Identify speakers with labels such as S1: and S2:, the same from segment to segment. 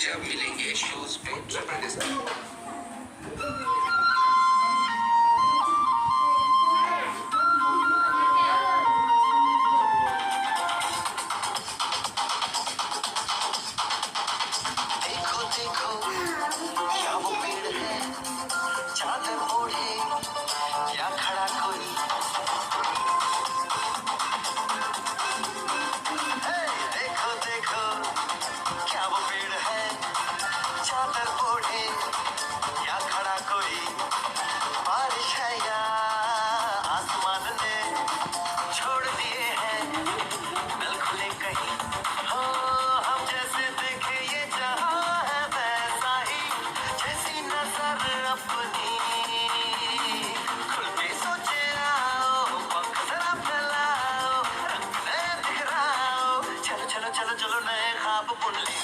S1: जब मिलेंगे शोज पे जबरदस्त। देखो देखो क्या वो पेड़ है, चादर ओढ़े या खड़ा कोई। हे, देखो देखो क्या वो पेड़ है, चादर ओढ़े या खड़ा कोई। बारिश है या आसमान ने छोड़ दिए हैं नल खुले कहीं। हो हम जैसे देखे ये जहां है वैसा ही, जैसी नजर अपनी खुल के सोचे आओ, पंख जरा फैलाओ, रंग नए बिखराओ, चलो चलो चलो चलो नए ख्वाब बुन ले।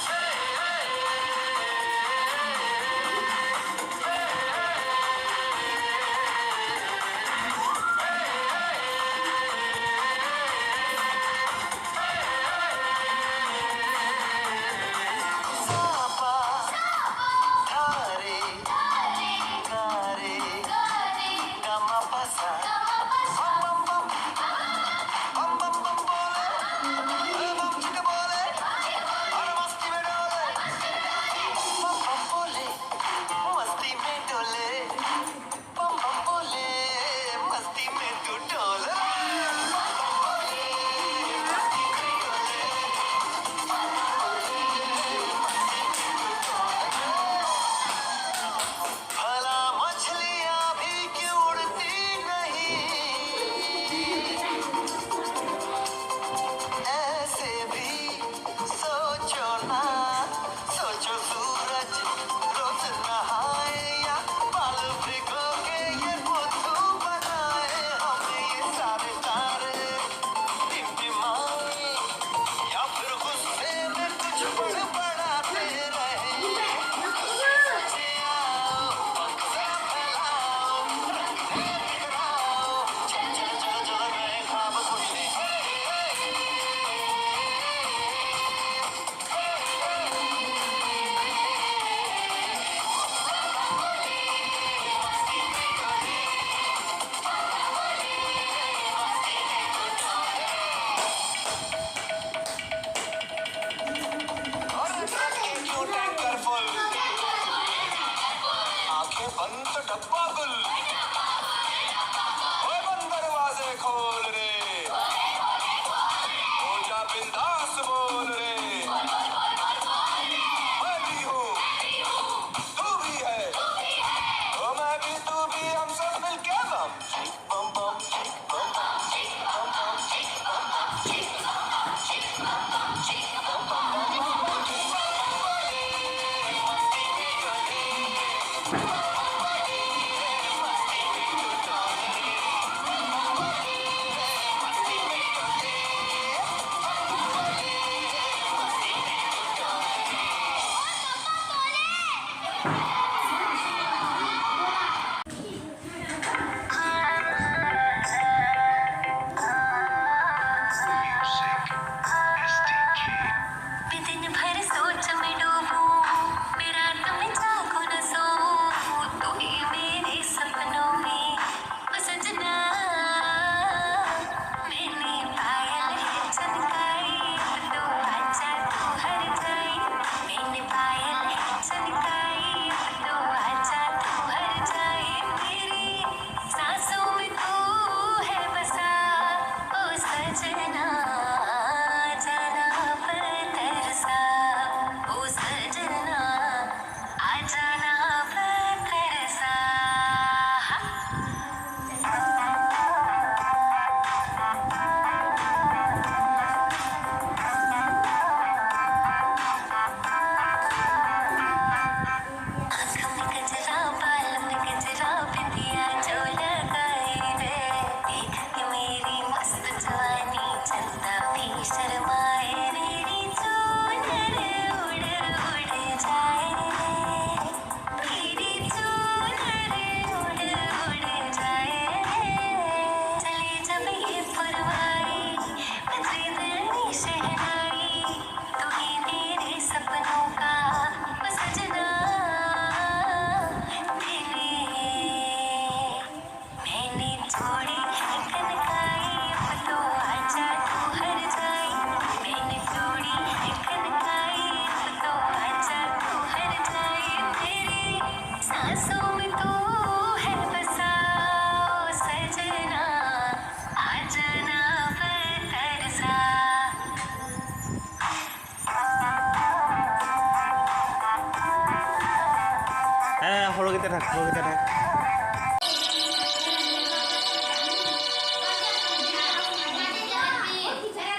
S2: সৰহকেইটা থাক সৰহকেইটা থাক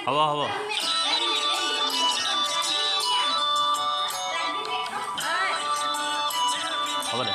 S2: হ'ব হ'ব হ'ব দে